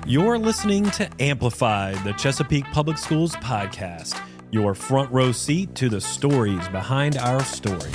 You're listening to Amplify, the Chesapeake Public Schools podcast, your front row seat to the stories behind our story.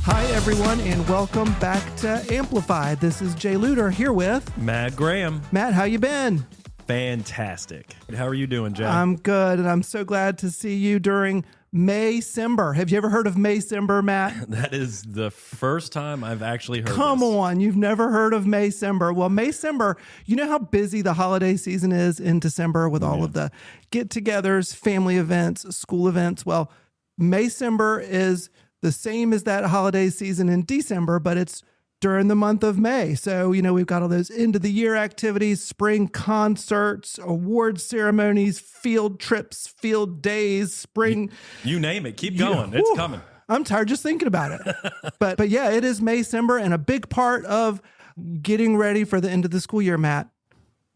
Hi, everyone, and welcome back to Amplify. This is Jay Luter here with Matt Graham. Matt. How you been? Fantastic. How are you doing, Jay? I'm good, and I'm so glad to see you during May-cember. Have you ever heard of May-cember, Matt? That is the first time I've actually heard Come this. on, you've never heard of May-cember. Well, May-cember, you know how busy the holiday season is in December with all of the get-togethers, family events, school events. Well, May-cember is the same as that holiday season in December, but it's during the month of May. So, you know, we've got all those end of the year activities, spring concerts, award ceremonies, field trips, field days, spring. You name it. Keep going. It's coming. I'm tired just thinking about it. but yeah, it is May-cember, and a big part of getting ready for the end of the school year, Matt,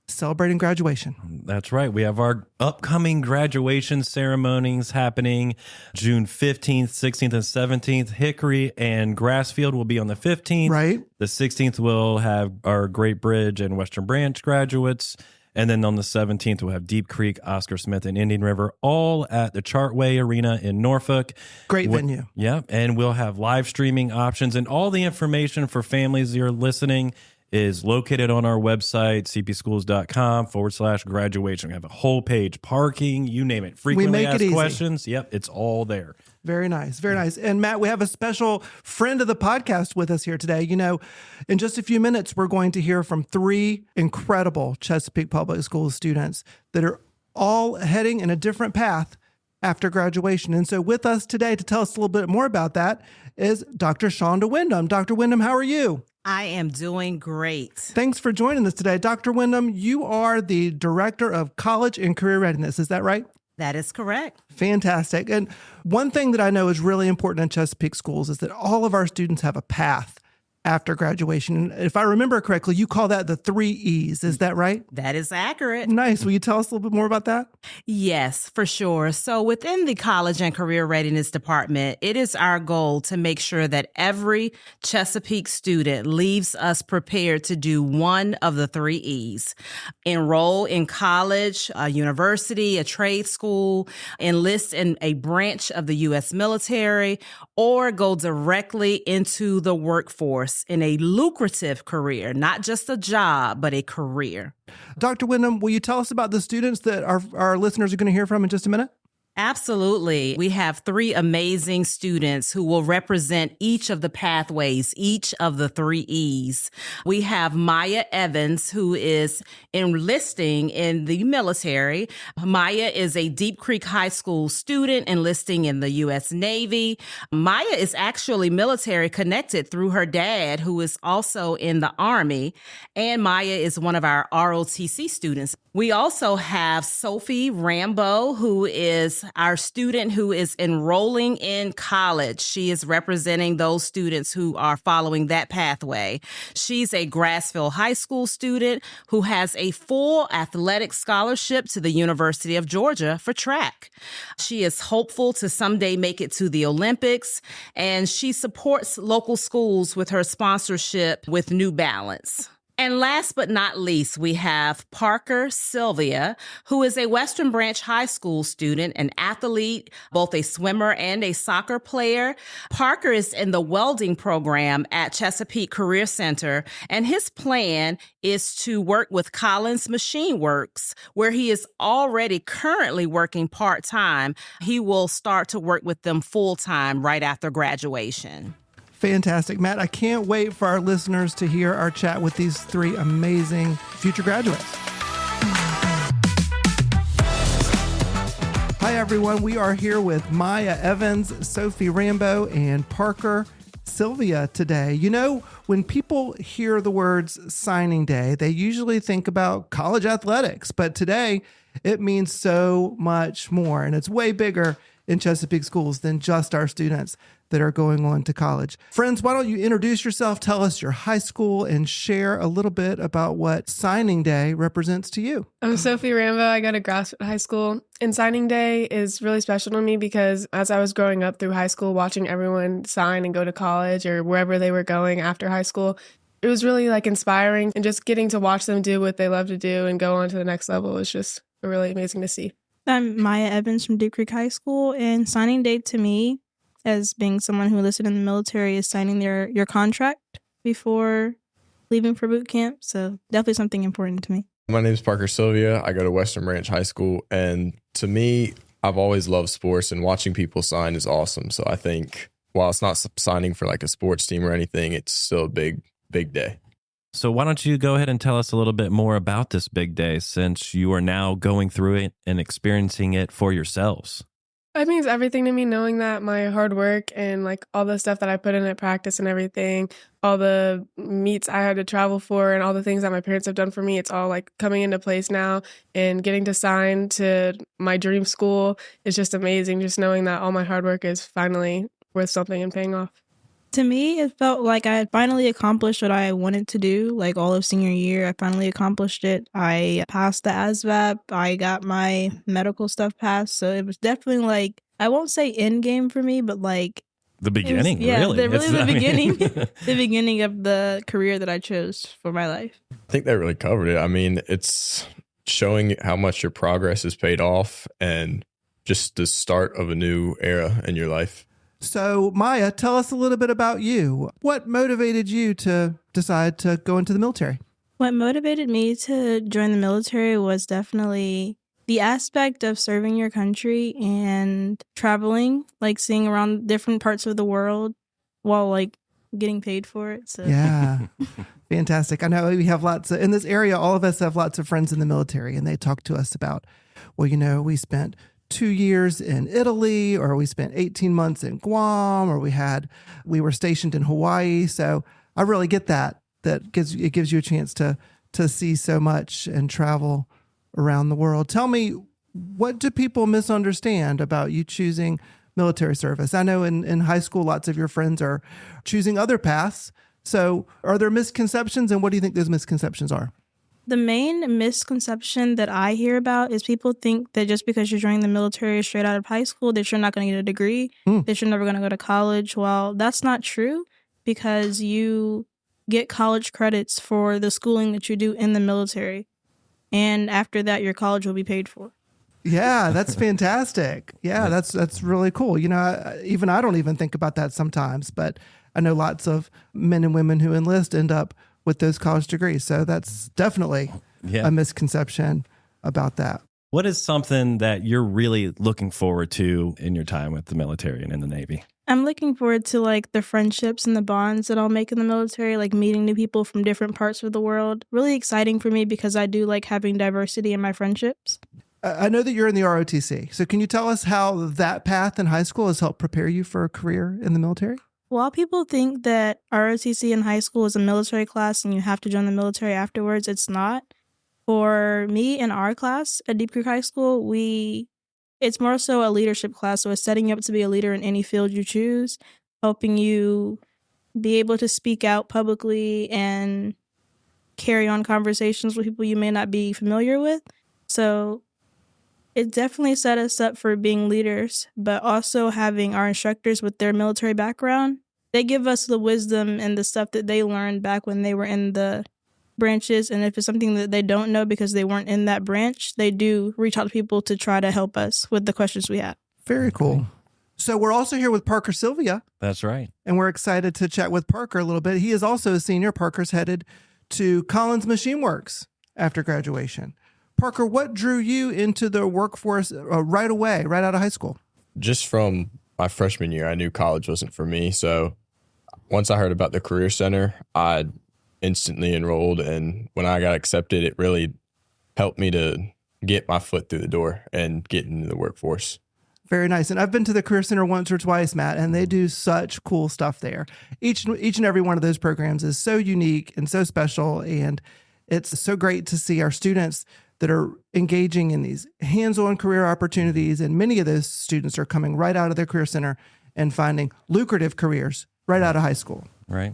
celebrating graduation. That's right. We have our upcoming graduation ceremonies happening June 15th, 16th, and 17th. Hickory and Grassfield will be on the 15th. Right. The 16th will have our Great Bridge and Western Branch graduates. And then on the 17th, we'll have Deep Creek, Oscar Smith, and Indian River, all at the Chartway Arena in Norfolk. Great venue. Yeah. And we'll have live streaming options, and all the information for families that are listening is located on our website, cpschools.com/graduation. We have a whole page, parking, you name it. Frequently asked questions. Yep, it's all there. Very nice. Very nice. And Matt, we have a special friend of the podcast with us here today. You know, in just a few minutes, we're going to hear from three incredible Chesapeake Public Schools students that are all heading in a different path after graduation. And so with us today to tell us a little bit more about that is Dr. Shonda Wyndham. Dr. Wyndham, how are you? I am doing great. Thanks for joining us today. Dr. Wyndham, you are the Director of College and Career Readiness. Is that right? That is correct. Fantastic. And one thing that I know is really important in Chesapeake schools is that all of our students have a path after graduation. And if I remember correctly, you call that the 3 E's. Is that right? That is accurate. Nice. Will you tell us a little bit more about that? Yes, for sure. So within the College and Career Readiness Department, it is our goal to make sure that every Chesapeake student leaves us prepared to do one of the 3 E's. Enroll in college, a university, a trade school, enlist in a branch of the U.S. military, or go directly into the workforce in a lucrative career, not just a job, but a career. Dr. Wyndham, will you tell us about the students that our listeners are going to hear from in just a minute? Absolutely. We have 3 amazing students who will represent each of the pathways, each of the 3 E's. We have Maya Evans, who is enlisting in the military. Maya is a Deep Creek High School student enlisting in the U.S. Navy. Maya is actually military connected through her dad, who is also in the Army. And Maya is one of our ROTC students. We also have Sophie Rambo, who is our student who is enrolling in college. She is representing those students who are following that pathway. She's a Grassfield High School student who has a full athletic scholarship to the University of Georgia for track. She is hopeful to someday make it to the Olympics, and she supports local schools with her sponsorship with New Balance. And last but not least, we have Parker Sylvia, who is a Western Branch High School student, an athlete, both a swimmer and a soccer player. Parker is in the welding program at Chesapeake Career Center, and his plan is to work with Collins Machine Works, where he is already currently working part-time. He will start to work with them full-time right after graduation. Fantastic. Matt, I can't wait for our listeners to hear our chat with these 3 amazing future graduates. Hi, everyone. We are here with Maya Evans, Sophie Rambo, and Parker Sylvia today. You know, when people hear the words signing day, they usually think about college athletics, but today it means so much more, and it's way bigger in Chesapeake schools than just our students that are going on to college. Friends, why don't you introduce yourself, tell us your high school, and share a little bit about what signing day represents to you. I'm Sophie Rambo. I go to Grasswood High School. And signing day is really special to me because as I was growing up through high school, watching everyone sign and go to college or wherever they were going after high school, it was really like inspiring, and just getting to watch them do what they love to do and go on to the next level was just really amazing to see. I'm Maya Evans from Deep Creek High School, and signing day to me, as being someone who enlisted in the military, is signing your contract before leaving for boot camp. So definitely something important to me. My name is Parker Sylvia. I go to Western Branch High School, and to me, I've always loved sports, and watching people sign is awesome. So I think while it's not signing for like a sports team or anything, it's still a big day. So why don't you go ahead and tell us a little bit more about this big day, since you are now going through it and experiencing it for yourselves? It means everything to me, knowing that my hard work and like all the stuff that I put in at practice and everything, all the meets I had to travel for and all the things that my parents have done for me, it's all like coming into place now, and getting to sign to my dream school is just amazing. Just knowing that all my hard work is finally worth something and paying off. To me, it felt like I had finally accomplished what I wanted to do, like all of senior year. I finally accomplished it. I passed the ASVAB. I got my medical stuff passed. So it was definitely like, I won't say end game for me, but like The beginning, really. really. The beginning, the beginning of the career that I chose for my life. I think that really covered it. I mean, it's showing how much your progress has paid off and just the start of a new era in your life. So, Maya, tell us a little bit about you. What motivated you to decide to go into the military? What motivated me to join the military was definitely the aspect of serving your country and traveling, like seeing around different parts of the world while like getting paid for it. So Yeah, fantastic. I know we have in this area, all of us have lots of friends in the military, and they talk to us about, well, we spent 2 years in Italy, or we spent 18 months in Guam, or we were stationed in Hawaii. So I really get that gives you a chance to see so much and travel around the world. Tell me, what do people misunderstand about you choosing military service? I know in high school, lots of your friends are choosing other paths. So are there misconceptions, and what do you think those misconceptions are? the main misconception that I hear about is people think that just because you're joining the military straight out of high school, that you're not going to get a degree, that you're never going to go to college. Well, that's not true, because you get college credits for the schooling that you do in the military. And after that, your college will be paid for. Yeah, that's fantastic. Yeah, that's really cool. You know, I don't even think about that sometimes, but I know lots of men and women who enlist end up with those college degrees. So that's definitely a misconception about that. What is something that you're really looking forward to in your time with the military and in the Navy? I'm looking forward to like the friendships and the bonds that I'll make in the military, like meeting new people from different parts of the world. Really exciting for me because I do like having diversity in my friendships. I know that you're in the ROTC. So can you tell us how that path in high school has helped prepare you for a career in the military? While people think that ROTC in high school is a military class and you have to join the military afterwards, it's not. For me in our class at Deep Creek High School, it's more so a leadership class. So it's setting you up to be a leader in any field you choose, helping you be able to speak out publicly and carry on conversations with people you may not be familiar with. So it definitely set us up for being leaders, but also having our instructors with their military background. They give us the wisdom and the stuff that they learned back when they were in the branches. And if it's something that they don't know because they weren't in that branch, they do reach out to people to try to help us with the questions we have. Very cool. So we're also here with Parker Sylvia. That's right. And we're excited to chat with Parker a little bit. He is also a senior. Parker's headed to Collins Machine Works after graduation. Parker, what drew you into the workforce right away, right out of high school? Just from my freshman year, I knew college wasn't for me. So once I heard about the Career Center, I instantly enrolled. And when I got accepted, it really helped me to get my foot through the door and get into the workforce. Very nice. And I've been to the Career Center once or twice, Matt, and they do such cool stuff there. Each and every one of those programs is so unique and so special. And it's so great to see our students that are engaging in these hands-on career opportunities. And many of those students are coming right out of their career center and finding lucrative careers right out of high school. Right.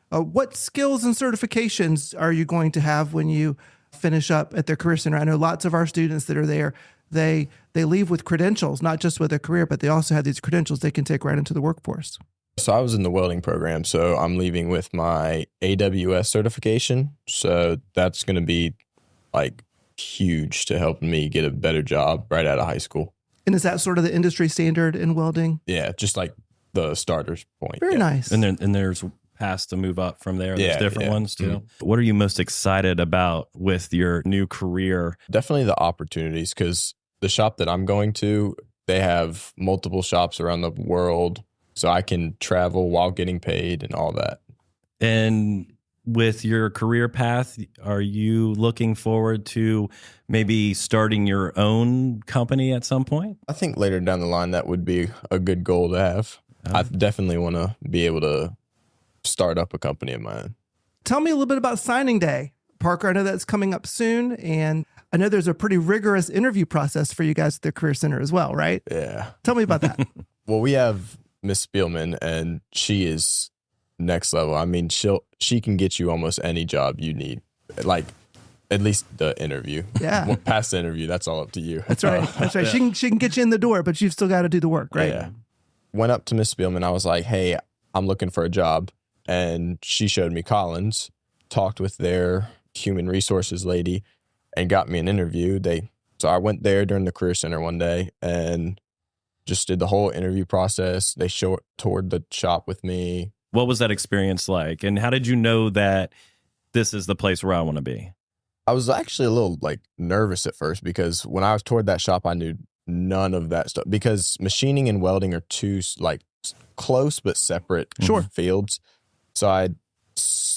What skills and certifications are you going to have when you finish up at their career center? I know lots of our students that are there, they leave with credentials, not just with a career, but they also have these credentials they can take right into the workforce. So I was in the welding program, so I'm leaving with my AWS certification. So that's going to be like huge to help me get a better job right out of high school. And is that sort of the industry standard in welding? Yeah, just like the starter's point. Very yeah. nice. And there's paths to move up from there. There's Yeah, different yeah. ones too. What are you most excited about with your new career? Definitely the opportunities, because the shop that I'm going to, they have multiple shops around the world. So I can travel while getting paid and all that. And with your career path, are you looking forward to maybe starting your own company at some point? I think later down the line, that would be a good goal to have. I definitely want to be able to start up a company of my own. Tell me a little bit about signing day. Parker, I know that's coming up soon. And I know there's a pretty rigorous interview process for you guys at the Career Center as well, right? Yeah. Tell me about that. Well, we have Miss Spielman, and she is next level. I mean, she can get you almost any job you need, like at least the interview. Yeah. Well, past the interview, that's all up to you. That's right. That's right. She can get you in the door, but you've still got to do the work, right? Yeah. Went up to Miss Spielman. I was like, hey, I'm looking for a job. And she showed me Collins, talked with their human resources lady, and got me an interview. So I went there during the Career Center one day and just did the whole interview process. They toured the shop with me. What was that experience like? And how did you know that this is the place where I want to be? I was actually a little like nervous at first, because when I was toward that shop, I knew none of that stuff, because machining and welding are two like close but separate fields. So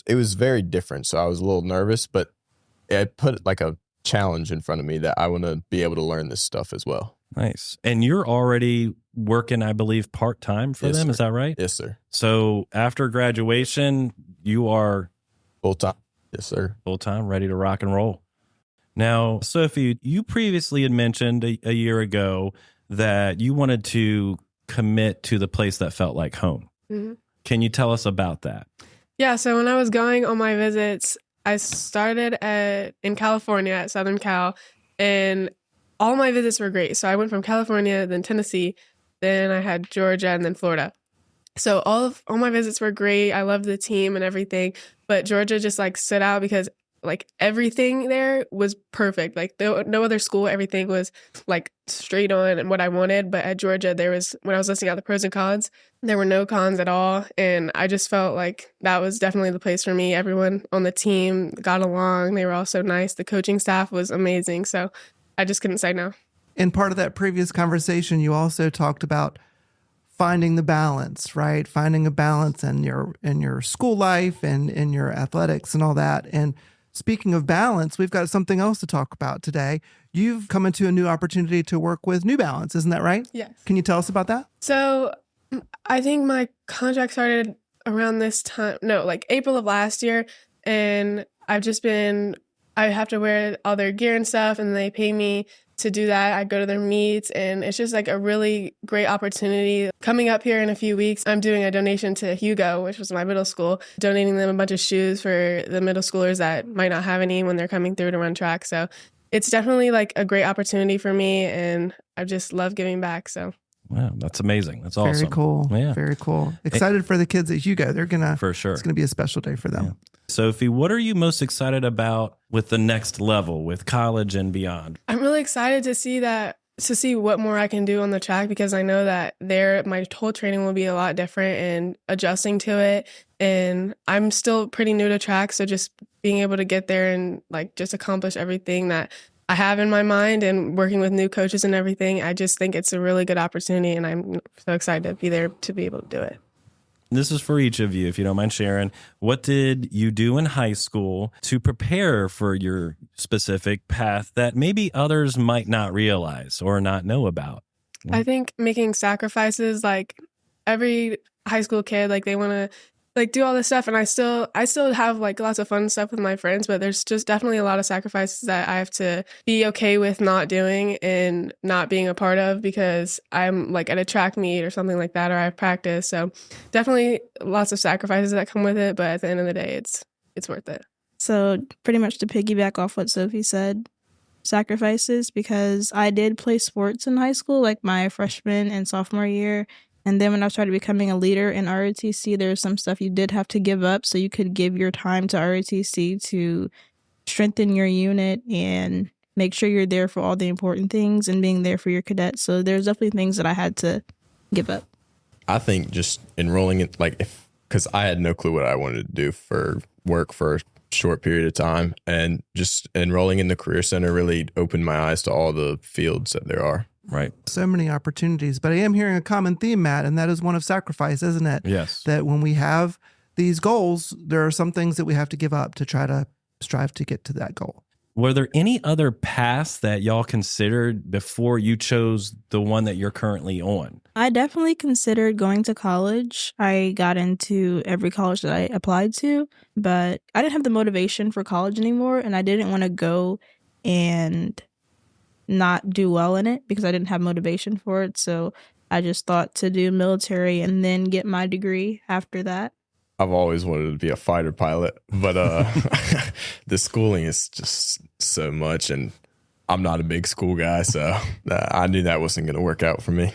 it was very different. So I was a little nervous, but it put like a challenge in front of me that I want to be able to learn this stuff as well. Nice. And you're already working, I believe, part-time for Yes, them. sir. Is that right? Yes, sir. So after graduation, you are Full time. Yes, sir. full-time, ready to rock and roll. Now, Sophie, you previously had mentioned a year ago that you wanted to commit to the place that felt like home. Mm-hmm. Can you tell us about that? Yeah, so when I was going on my visits, I started in California at Southern Cal, and all my visits were great. So I went from California, then Tennessee, then I had Georgia, and then Florida. So all my visits were great. I loved the team and everything, but Georgia just like stood out because like everything there was perfect. Like no other school, everything was like straight on and what I wanted. But at Georgia, when I was listing out the pros and cons, there were no cons at all. And I just felt like that was definitely the place for me. Everyone on the team got along. They were all so nice. The coaching staff was amazing. So I just couldn't say no. In part of that previous conversation, you also talked about finding the balance, right? Finding a balance in your school life and in your athletics and all that. And speaking of balance, we've got something else to talk about today. You've come into a new opportunity to work with New Balance, isn't that right? Yes. Can you tell us about that? So I think my contract started around this time, like April of last year. And I have to wear all their gear and stuff, and they pay me to do that. I go to their meets, and it's just like a really great opportunity. Coming up here in a few weeks, I'm doing a donation to Hugo, which was my middle school, donating them a bunch of shoes for the middle schoolers that might not have any when they're coming through to run track. So it's definitely like a great opportunity for me, and I just love giving back. So Wow, that's amazing. That's awesome. Very cool. Yeah. Very cool. Excited for the kids at Hugo. For sure. It's gonna be a special day for them. Yeah. Sophie, what are you most excited about with the next level, with college and beyond? I'm really excited to see what more I can do on the track, because I know that my whole training will be a lot different and adjusting to it. And I'm still pretty new to track, so just being able to get there and like just accomplish everything that I have in my mind and working with new coaches and everything, I just think it's a really good opportunity, and I'm so excited to be there to be able to do it. This is for each of you, if you don't mind sharing. What did you do in high school to prepare for your specific path that maybe others might not realize or not know about? I think making sacrifices, like every high school kid, like they want to like do all this stuff, and I still have like lots of fun stuff with my friends, but there's just definitely a lot of sacrifices that I have to be okay with not doing and not being a part of because I'm like at a track meet or something like that, or I have practice. So definitely lots of sacrifices that come with it, but at the end of the day, it's worth it. So pretty much to piggyback off what Sophie said, sacrifices, because I did play sports in high school, like my freshman and sophomore year. And then when I started becoming a leader in ROTC, there's some stuff you did have to give up so you could give your time to ROTC to strengthen your unit and make sure you're there for all the important things and being there for your cadets. So there's definitely things that I had to give up. I think just enrolling it, because I had no clue what I wanted to do for work for a short period of time, and just enrolling in the Career Center really opened my eyes to all the fields that there are. Right. So many opportunities, but I am hearing a common theme, Matt, and that is one of sacrifice, isn't it? Yes. That when we have these goals, there are some things that we have to give up to try to strive to get to that goal. Were there any other paths that y'all considered before you chose the one that you're currently on? I definitely considered going to college. I got into every college that I applied to, but I didn't have the motivation for college anymore, and I didn't want to go and not do well in it because I didn't have motivation for it. So I just thought to do military and then get my degree after that. I've always wanted to be a fighter pilot, but the schooling is just so much, and I'm not a big school guy, so I knew that wasn't going to work out for me.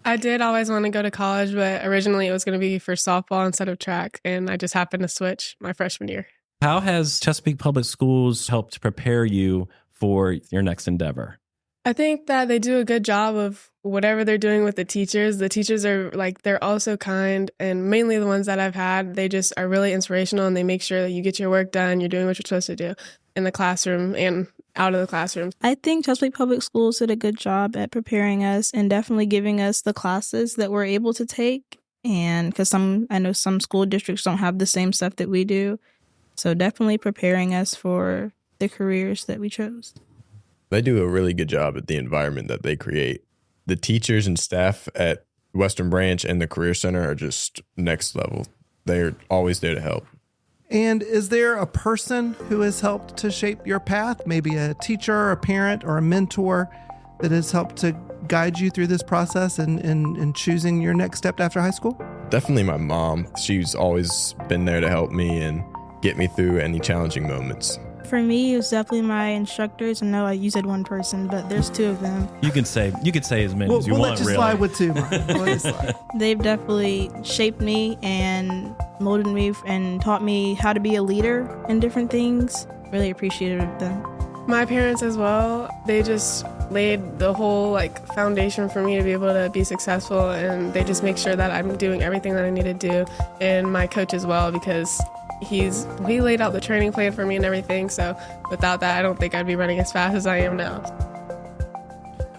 I did always want to go to college, but originally it was going to be for softball instead of track, and I just happened to switch my freshman year. How has Chesapeake Public Schools helped prepare you for your next endeavor? I think that they do a good job of whatever they're doing with the teachers. The teachers are they're also kind, and mainly the ones that I've had, they just are really inspirational, and they make sure that you get your work done, you're doing what you're supposed to do in the classroom and out of the classroom. I think Chesapeake Public Schools did a good job at preparing us and definitely giving us the classes that we're able to take. And because I know some school districts don't have the same stuff that we do. So definitely preparing us for the careers that we chose. They do a really good job at the environment that they create. The teachers and staff at Western Branch and the Career Center are just next level. They're always there to help. And is there a person who has helped to shape your path? Maybe a teacher, a parent, or a mentor that has helped to guide you through this process and choosing your next step after high school? Definitely my mom. She's always been there to help me and get me through any challenging moments. For me, it was definitely my instructors. I know you said one person, but there's two of them. You can say as many as you we'll want, let you really. slide with two, Mark. We'll let you slide. They've definitely shaped me and molded me and taught me how to be a leader in different things. Really appreciated them. My parents as well, they just laid the whole foundation for me to be able to be successful, and they just make sure that I'm doing everything that I need to do. And my coach as well, because he laid out the training plan for me and everything. So without that, I don't think I'd be running as fast as I am now.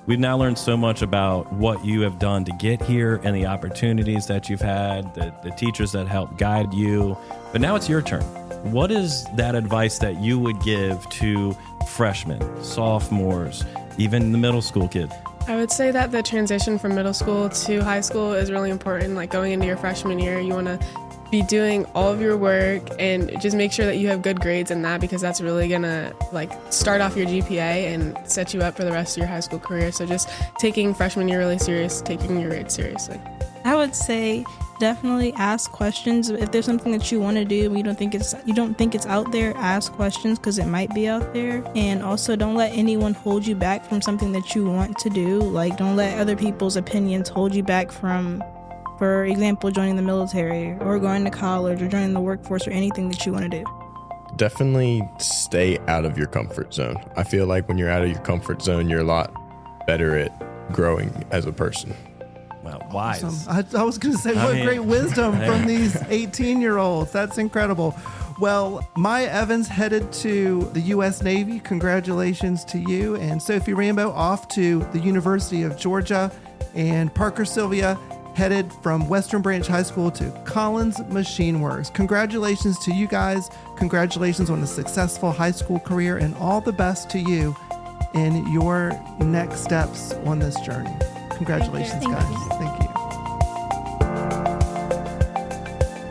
We've now learned so much about what you have done to get here and the opportunities that you've had, the teachers that helped guide you. But now it's your turn. What is that advice that you would give to freshmen, sophomores, even the middle school kids? I would say that the transition from middle school to high school is really important. Going into your freshman year, you want to be doing all of your work and just make sure that you have good grades in that, because that's really gonna start off your GPA and set you up for the rest of your high school career. So just taking freshman year really serious, taking your grades seriously. I would say definitely ask questions. If there's something that you want to do and you don't think it's out there, ask questions because it might be out there. And also don't let anyone hold you back from something that you want to do. Don't let other people's opinions hold you back from, for example, joining the military or going to college or joining the workforce or anything that you want to do. Definitely stay out of your comfort zone. I feel like when you're out of your comfort zone, you're a lot better at growing as a person. Well, wise. Awesome. I was going to say, what great wisdom from these 18-year-olds. That's incredible. Well, Maya Evans headed to the U.S. Navy. Congratulations to you. And Sophie Rambo off to the University of Georgia. And Parker Sylvia headed from Western Branch High School to Collins Machine Works. Congratulations to you guys. Congratulations on a successful high school career, and all the best to you in your next steps on this journey. Congratulations, guys. Thank you.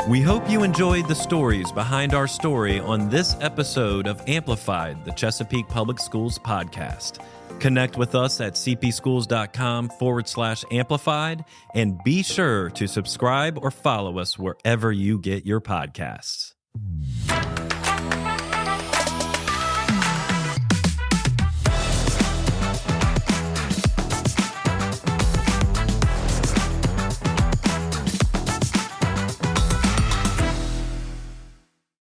We hope you enjoyed the stories behind our story on this episode of Amplified, the Chesapeake Public Schools podcast. Connect with us at cpschools.com/amplified and be sure to subscribe or follow us wherever you get your podcasts.